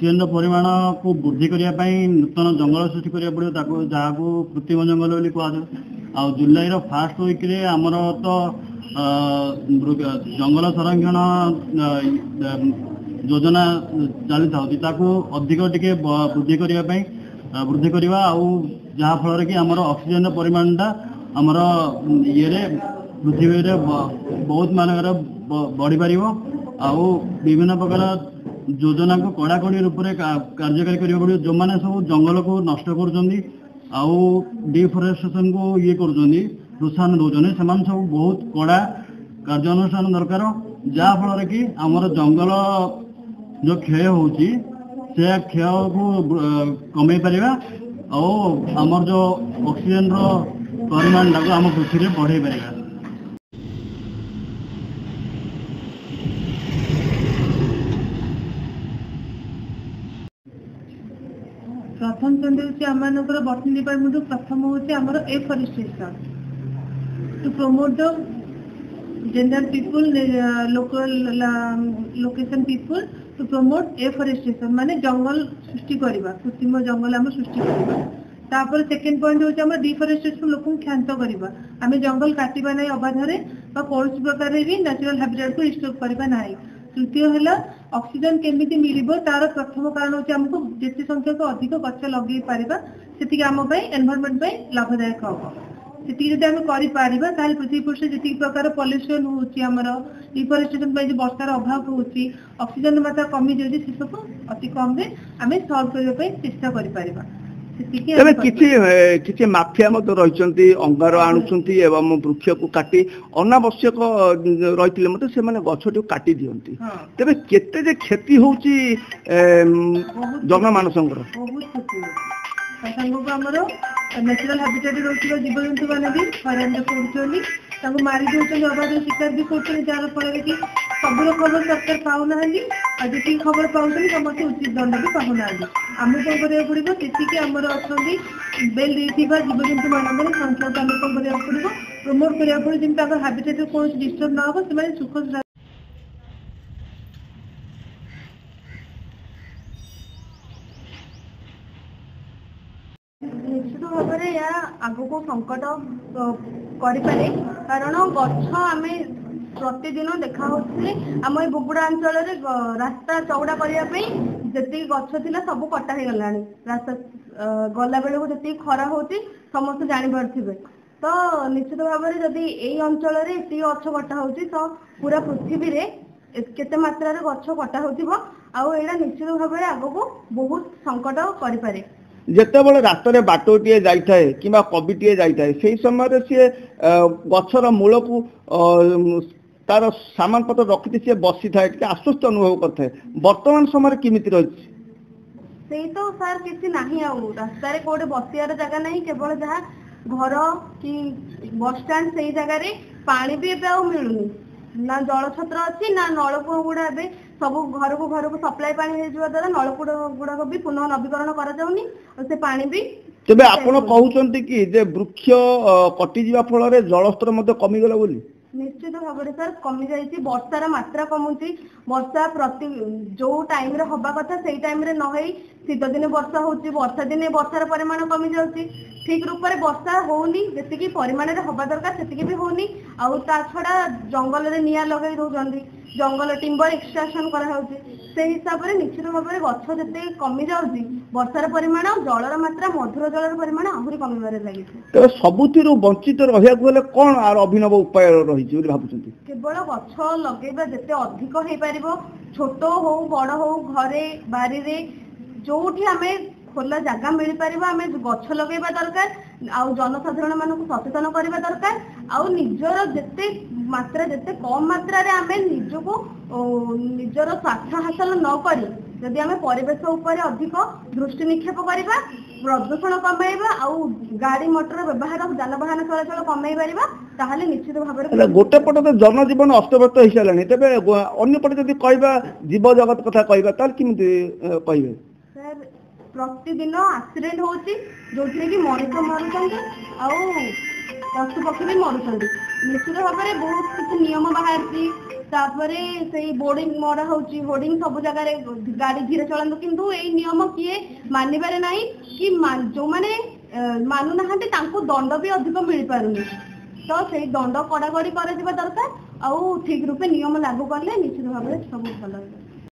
Oxygen परिमाण को वृद्धि करने नूतन जंगल सृष्टि करा पड़ो जहाँ कृत्रिम जंगल बोली कह जुलाई फास्ट वीक रे आमर तो जंगल संरक्षण योजना चली था अधिक टिके वृद्धि करवा जहाँ फल कि आमर ऑक्सीजन परिमाणटा आमर ये पृथ्वी रे बहुत मानकर बढ़ी पार आउ विभिन्न प्रकार योजना को कड़ाकड़ी रूप से कार्यकारी करा पड़ो जो मैंने सब जंगल को नष्ट कर डिफरेस्टेशन को ये कर प्रोत्साहन दौरान से सब बहुत कड़ा कार्यानुष्ठान दरकार जहाँ फल कि आमर जंगल जो क्षय होची से क्षय को कमे पारिबा और आमर जो ऑक्सीजन रो परिमाण टाको आम पृथ्वी में बढ़े पारिबा। प्रथम पॉइंट आमर बटनी डिपार्टमेंट प्रथम होमर afforestation to promote the general people local location people to promote afforestation माने जंगल सृष्टि करवा कृत्रिम जंगल आम सृष्टि करवा। तापर सेकेंड पॉइंट होची आम डिफरेस्टेशन लोक क्षांत करवा आम जंगल काटिबा नहीं अबाधरे कौन प्रकार भी नेचुरल हैबिटेट को रिस्टोर करवा नहीं। तृतीय है ऑक्सीजन केमिति मिलिबो तार प्रथम कारण होची हमको जेते संख्यक अधिक गछ लगे पारिबा सेति आम पई एनवायरनमेंट पई लाभदायक होबो सेति जदि हम करि पारिबा ताल पृथ्वी पृष्ठ जेति प्रकार पॉल्यूशन होची हमर डिफरेस्टेशन पई जे वर्षार अभाव होची ऑक्सीजन मात्रा कमी जाउची से सब अति कम रे हमें सॉल्व करबा पई चेष्टा करि पारिबा। तबे किछि माफिया मत रहिसंती अंगार आणुसंती एवं वृक्ष को काटी अनावश्यक रहितले मते से माने गछटि काटी दियंती तबे केते जे क्षति होची जनमानसंकर बहुत क्षति संगो हमरो नेचुरल हैबिटेट रोकिबा जीवजंतु माने भी हरण करछोली ताको मारी दोछन अबाध शिकार भी करछन जार फल कि सबरो खबर सरकार पाउ नाहंदी आ जेति खबर पाउछन समस्त उचित दंड भी पाउ नाहंदी आमे को करिया पड़िबो तेति कि हमर अछंदी बेल देथिबा जीवजंतु मानकर संख्या को आमे को करिया पड़िबो प्रमोट करिया पड़िबो जिन ताकर हैबिटेट को डिस्टर्ब ना हो से माने सुख निश्चित भाव में या आगु को संकट करे कारण गछ आम प्रतिदिन देखा आम बुगुड़ा अंचल रास्ता चौड़ा करने जी गछ थी सब कटा हो गला रास्ता गला बेलू जी खरा हो समस्त जापारे तो निश्चित भाव में जदि यही अंचल ये गछ कटा हो तो पूरा पृथ्वी में केते मात्रा गछ कटा होगा निश्चित भाव में आग को बहुत संकट करे जेतेबेले रास्तार बाटोटे जाए कि कविटे जाए से समय सी गचर मूल को तार सामान पत्र रखी सी बसी था आश्वस्त अनुभव करता है वर्तमान समय किमिति रही से तो सार किसी नहीं रास्तार कोटे बसियार जगह नहीं केवल जहाँ घर कि बस स्टैंड से जगह पानी भी मिलूनी ना जल छत्र अच्छी ना नलकूप गुड़ा सब घर को सप्लाई पानी द्वारा नलकूप गुड़ाक भी पुनः नवीकरण कराऊनी और से पानी भी तेबे आपण कहउचंती कि जे वृक्ष कटि जीवा फल रे जलस्तर मते कमी गला बोली निश्चित भाव में सर कमी जाइए वर्षार मात्रा कमुची वर्षा प्रति जो टाइम रे हवा कथा से टाइम रे न शीत दिन वर्षा होची वर्षा दिन वर्षार परिमाण कमी जाउची ठीक रूप से वर्षा होनी जति परिमाण रे हवा दरकार सेतिकी भी होनी आउ ता छड़ा जंगल रे निया लगाई दउचंदी जंगल टिम्बर एक्सट्राक्शन करा होची से हिसाब रे निश्चित भाव में गछ जते कमी जाउची वर्षार परिमाण जलर मात्रा मधुर जलर परिमाण आहुरी कमीबारे लागि तो सबुतिरु वंचित रहिया गेले कोन आर अभिनव उपाय रहिछि बोली भाबुचंती केवल गछ लगेबा जते अधिक हे पारिबो छोट हो बड़ हो घरे बारी रे जोठी हमें खोला जगह मिल पार आम गछ लगेबा दरकार आउ जनसाधारण मानक सचेतन करबा दरकार आउ निजर जेते मात्रा जेते कम मात्रा रे आम निजको निजर स्वार्थ हासिल न करी जदि आम परिवेश उपर अधिक दृष्टि निक्षेप करबा प्रदूषण कमाइबा आउ गाड़ी मोटर व्यवहार जानवाहन चलाचल कमाई पारिबा ताहले निश्चित भाव में गोटे पटे तो जनजीवन अस्तव्यस्त हो सारे तेरे अन्य पटे जब कहबा जीव जगत कथा कहबा ताल किमिति कहबे सर प्रतिदिन एक्सीडेंट होची जो कि मनुष्य मरुचंदी आउ पशु पक्षी भी मरुचंदी निश्चित भाव में बहुत किसी नियम बाहर तापरे से बोर्डिंग मरा होची होर्डिंग सब जगह रे गाड़ी धीरे चलंतु किंतु ए नियम किए मानिबारे नाही कि जो माने मानु नाहंते तांको दंड भी अधिक मिल पारुनी तो से दंड कड़ाकड़ी कर दरकार आउ ठीक रूपे नियम लागू करले निश्चित भाव सब भल